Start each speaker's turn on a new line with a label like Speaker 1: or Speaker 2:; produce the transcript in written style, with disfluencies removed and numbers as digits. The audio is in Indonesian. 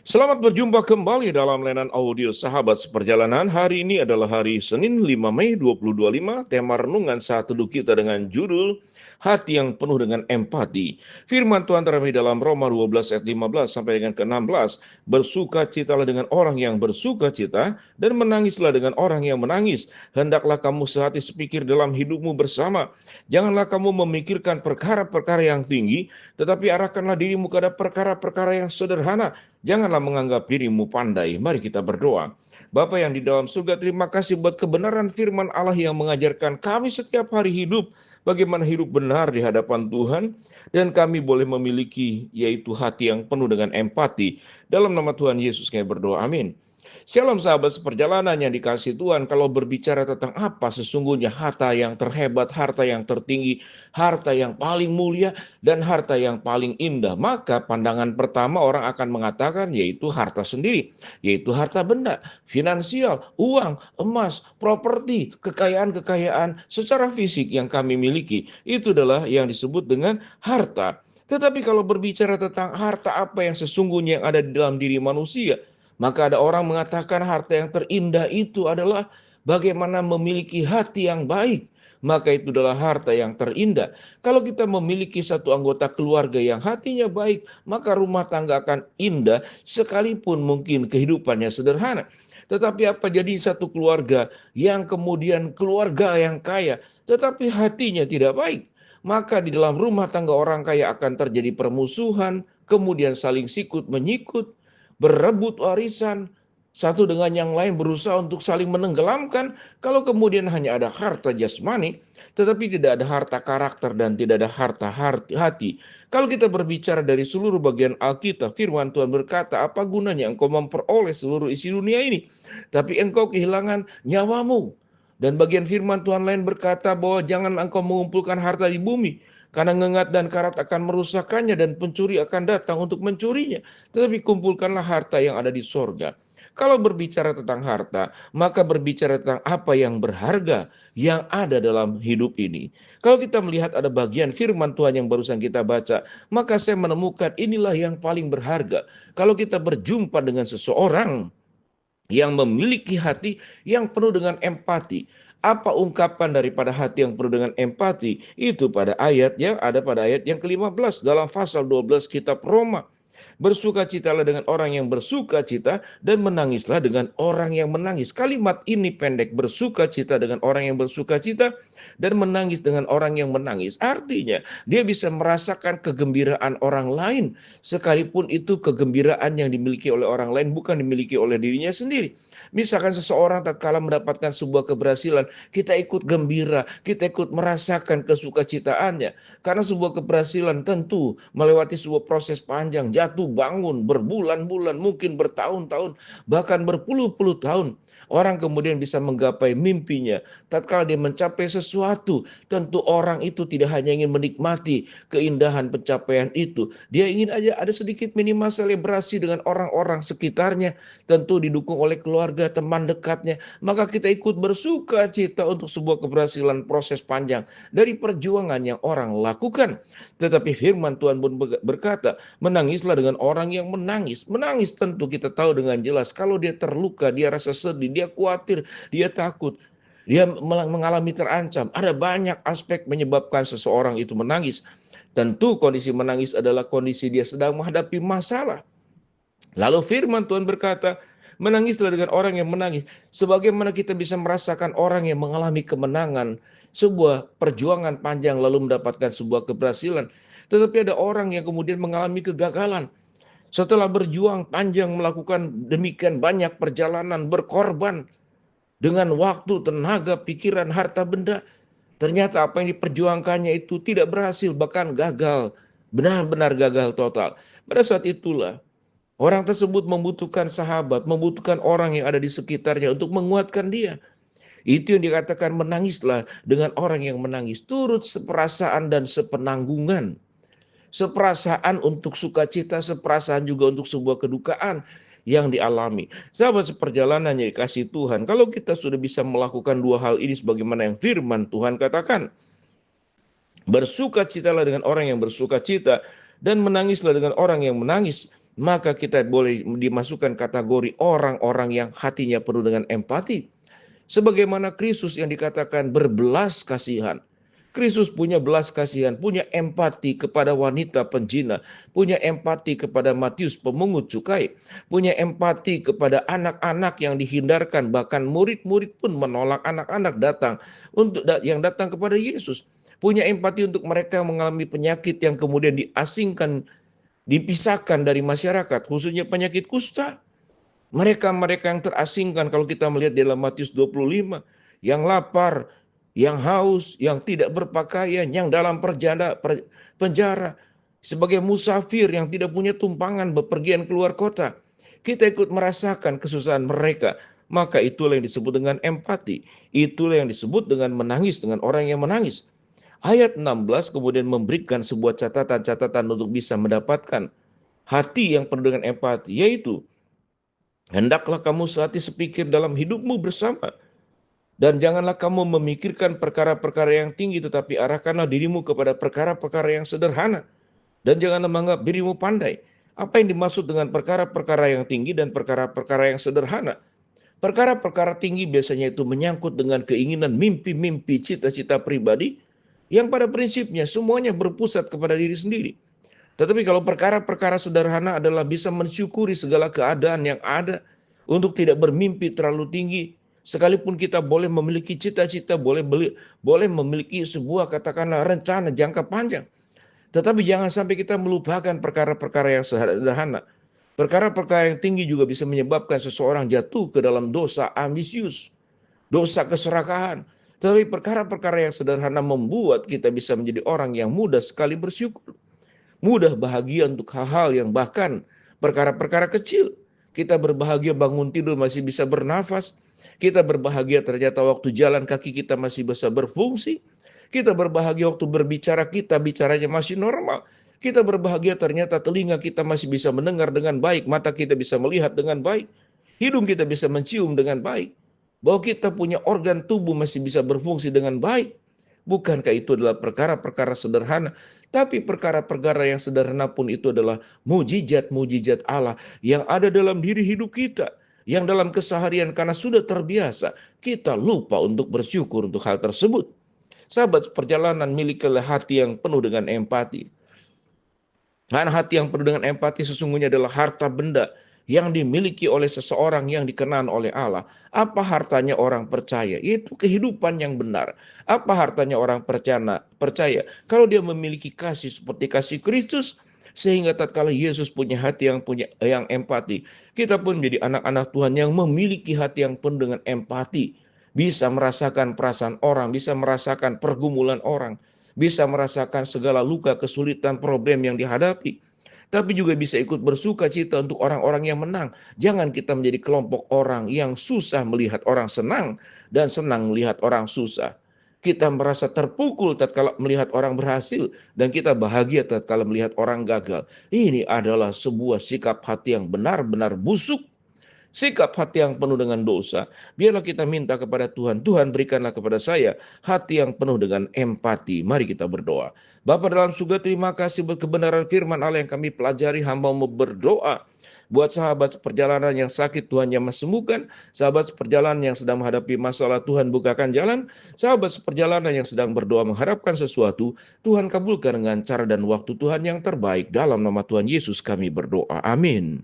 Speaker 1: Selamat berjumpa kembali dalam layanan audio Sahabat Seperjalanan. Hari ini adalah hari Senin 5 Mei 2025. Tema renungan saat teduh kita dengan judul Hati yang penuh dengan empati. Firman Tuhan terambil dalam Roma 12 ayat 15 sampai dengan ke-16. Bersukacitalah dengan orang yang bersukacita dan menangislah dengan orang yang menangis. Hendaklah kamu sehati sepikir dalam hidupmu bersama. Janganlah kamu memikirkan perkara-perkara yang tinggi, tetapi arahkanlah dirimu kepada perkara-perkara yang sederhana. Janganlah menganggap dirimu pandai. Mari kita berdoa. Bapa yang di dalam surga, terima kasih buat kebenaran firman Allah yang mengajarkan kami setiap hari hidup, bagaimana hidup benar di hadapan Tuhan, dan kami boleh memiliki yaitu hati yang penuh dengan empati. Dalam nama Tuhan Yesus kami berdoa, amin. Shalom sahabat seperjalanan yang dikasihi Tuhan. Kalau berbicara tentang apa sesungguhnya harta yang terhebat, harta yang tertinggi, harta yang paling mulia, dan harta yang paling indah, maka pandangan pertama orang akan mengatakan yaitu harta sendiri, yaitu harta benda, finansial, uang, emas, properti, kekayaan-kekayaan secara fisik yang kami miliki. Itu adalah yang disebut dengan harta. Tetapi kalau berbicara tentang harta apa yang sesungguhnya yang ada di dalam diri manusia, maka ada orang mengatakan harta yang terindah itu adalah bagaimana memiliki hati yang baik. Maka itu adalah harta yang terindah. Kalau kita memiliki satu anggota keluarga yang hatinya baik, maka rumah tangga akan indah sekalipun mungkin kehidupannya sederhana. Tetapi apa jadi satu keluarga yang kemudian keluarga yang kaya, tetapi hatinya tidak baik? Maka di dalam rumah tangga orang kaya akan terjadi permusuhan, kemudian saling sikut menyikut, berebut warisan, satu dengan yang lain berusaha untuk saling menenggelamkan. Kalau kemudian hanya ada harta jasmani, tetapi tidak ada harta karakter dan tidak ada harta hati. Kalau kita berbicara dari seluruh bagian Alkitab, firman Tuhan berkata, apa gunanya engkau memperoleh seluruh isi dunia ini, tapi engkau kehilangan nyawamu. Dan bagian firman Tuhan lain berkata bahwa jangan engkau mengumpulkan harta di bumi, karena ngengat dan karat akan merusakkannya dan pencuri akan datang untuk mencurinya. Tetapi kumpulkanlah harta yang ada di sorga. Kalau berbicara tentang harta, maka berbicara tentang apa yang berharga yang ada dalam hidup ini. Kalau kita melihat ada bagian firman Tuhan yang barusan kita baca, maka saya menemukan inilah yang paling berharga. Kalau kita berjumpa dengan seseorang yang memiliki hati yang penuh dengan empati. Apa ungkapan daripada hati yang penuh dengan empati? Itu pada ayat yang ada pada ayat yang ke-15 dalam pasal 12 kitab Roma. Bersukacitalah dengan orang yang bersukacita dan menangislah dengan orang yang menangis. Kalimat ini pendek, bersukacita dengan orang yang bersukacita dan menangis dengan orang yang menangis. Artinya dia bisa merasakan kegembiraan orang lain, sekalipun itu kegembiraan yang dimiliki oleh orang lain bukan dimiliki oleh dirinya sendiri. Misalkan seseorang tatkala mendapatkan sebuah keberhasilan, kita ikut gembira, kita ikut merasakan kesukacitaannya. Karena sebuah keberhasilan tentu melewati sebuah proses panjang, jatuh bangun berbulan-bulan, mungkin bertahun-tahun, bahkan berpuluh-puluh tahun. Orang kemudian bisa menggapai mimpinya. Tatkala dia mencapai sesuatu, tentu orang itu tidak hanya ingin menikmati keindahan pencapaian itu. Dia ingin aja ada sedikit minimal selebrasi dengan orang-orang sekitarnya, tentu didukung oleh keluarga, teman dekatnya. Maka kita ikut bersuka cita untuk sebuah keberhasilan proses panjang dari perjuangan yang orang lakukan. Tetapi firman Tuhan pun berkata, menangislah dengan orang yang menangis. Menangis tentu kita tahu dengan jelas, kalau dia terluka, dia rasa sedih, dia khawatir, dia takut, dia mengalami terancam. Ada banyak aspek menyebabkan seseorang itu menangis. Tentu kondisi menangis adalah kondisi dia sedang menghadapi masalah. Lalu firman Tuhan berkata, menangislah dengan orang yang menangis. Sebagaimana kita bisa merasakan orang yang mengalami kemenangan, sebuah perjuangan panjang lalu mendapatkan sebuah keberhasilan. Tetapi ada orang yang kemudian mengalami kegagalan. Setelah berjuang panjang melakukan demikian banyak perjalanan, berkorban dengan waktu, tenaga, pikiran, harta benda, ternyata apa yang diperjuangkannya itu tidak berhasil, bahkan gagal, benar-benar gagal total. Pada saat itulah orang tersebut membutuhkan sahabat, membutuhkan orang yang ada di sekitarnya untuk menguatkan dia. Itu yang dikatakan menangislah dengan orang yang menangis, turut seperasaan dan sepenanggungan. Seperasaan untuk sukacita, seperasaan juga untuk sebuah kedukaan yang dialami. Sahabat seperjalanan yang dikasih Tuhan, kalau kita sudah bisa melakukan dua hal ini sebagaimana yang firman Tuhan katakan, bersukacitalah dengan orang yang bersukacita dan menangislah dengan orang yang menangis, maka kita boleh dimasukkan kategori orang-orang yang hatinya penuh dengan empati. Sebagaimana Kristus yang dikatakan berbelas kasihan. Kristus punya belas kasihan, punya empati kepada wanita penjina, punya empati kepada Matius pemungut cukai, punya empati kepada anak-anak yang dihindarkan, bahkan murid-murid pun menolak anak-anak yang datang kepada Yesus. Punya empati untuk mereka yang mengalami penyakit yang kemudian diasingkan, dipisahkan dari masyarakat, khususnya penyakit kusta. Mereka-mereka yang terasingkan kalau kita melihat dalam Matius 25, yang lapar, yang haus, yang tidak berpakaian, yang dalam penjara, sebagai musafir yang tidak punya tumpangan bepergian keluar kota. Kita ikut merasakan kesusahan mereka. Maka itulah yang disebut dengan empati. Itulah yang disebut dengan menangis dengan orang yang menangis. Ayat 16 kemudian memberikan sebuah catatan-catatan untuk bisa mendapatkan hati yang penuh dengan empati, yaitu hendaklah kamu sehati sepikir dalam hidupmu bersama. Dan janganlah kamu memikirkan perkara-perkara yang tinggi, tetapi arahkanlah dirimu kepada perkara-perkara yang sederhana. Dan janganlah menganggap dirimu pandai. Apa yang dimaksud dengan perkara-perkara yang tinggi dan perkara-perkara yang sederhana? Perkara-perkara tinggi biasanya itu menyangkut dengan keinginan, mimpi-mimpi, cita-cita pribadi, yang pada prinsipnya semuanya berpusat kepada diri sendiri. Tetapi kalau perkara-perkara sederhana adalah bisa mensyukuri segala keadaan yang ada, untuk tidak bermimpi terlalu tinggi, sekalipun kita boleh memiliki cita-cita, boleh memiliki sebuah katakanlah rencana jangka panjang. Tetapi jangan sampai kita melupakan perkara-perkara yang sederhana. Perkara-perkara yang tinggi juga bisa menyebabkan seseorang jatuh ke dalam dosa ambisius, dosa keserakahan. Tetapi perkara-perkara yang sederhana membuat kita bisa menjadi orang yang mudah sekali bersyukur. Mudah bahagia untuk hal-hal yang bahkan perkara-perkara kecil. Kita berbahagia bangun tidur masih bisa bernafas. Kita berbahagia ternyata waktu jalan kaki kita masih bisa berfungsi. Kita berbahagia waktu berbicara kita bicaranya masih normal. Kita berbahagia ternyata telinga kita masih bisa mendengar dengan baik. Mata kita bisa melihat dengan baik. Hidung kita bisa mencium dengan baik. Bahwa kita punya organ tubuh masih bisa berfungsi dengan baik. Bukankah itu adalah perkara-perkara sederhana? Tapi perkara-perkara yang sederhana pun itu adalah mujizat-mujizat Allah yang ada dalam diri hidup kita. Yang dalam keseharian karena sudah terbiasa, kita lupa untuk bersyukur untuk hal tersebut. Sahabat perjalanan, milikilah hati yang penuh dengan empati. Karena hati yang penuh dengan empati sesungguhnya adalah harta benda yang dimiliki oleh seseorang yang dikenan oleh Allah. Apa hartanya orang percaya? Itu kehidupan yang benar. Apa hartanya orang percaya? Kalau dia memiliki kasih seperti kasih Kristus, sehingga tatkala Yesus punya hati yang empati, kita pun menjadi anak-anak Tuhan yang memiliki hati yang penuh dengan empati. Bisa merasakan perasaan orang, bisa merasakan pergumulan orang, bisa merasakan segala luka, kesulitan, problem yang dihadapi. Tapi juga bisa ikut bersuka cita untuk orang-orang yang menang. Jangan kita menjadi kelompok orang yang susah melihat orang senang dan senang melihat orang susah. Kita merasa terpukul tatkala melihat orang berhasil dan kita bahagia tatkala melihat orang gagal. Ini adalah sebuah sikap hati yang benar-benar busuk. Sikap hati yang penuh dengan dosa. Biarlah kita minta kepada Tuhan. Tuhan, berikanlah kepada saya hati yang penuh dengan empati. Mari kita berdoa. Bapa dalam surga, terima kasih buat kebenaran firman Allah yang kami pelajari. Hamba mau berdoa buat sahabat perjalanan yang sakit, Tuhan yang sembuhkan. Sahabat perjalanan yang sedang menghadapi masalah, Tuhan bukakan jalan. Sahabat perjalanan yang sedang berdoa mengharapkan sesuatu, Tuhan kabulkan dengan cara dan waktu Tuhan yang terbaik. Dalam nama Tuhan Yesus kami berdoa. Amin.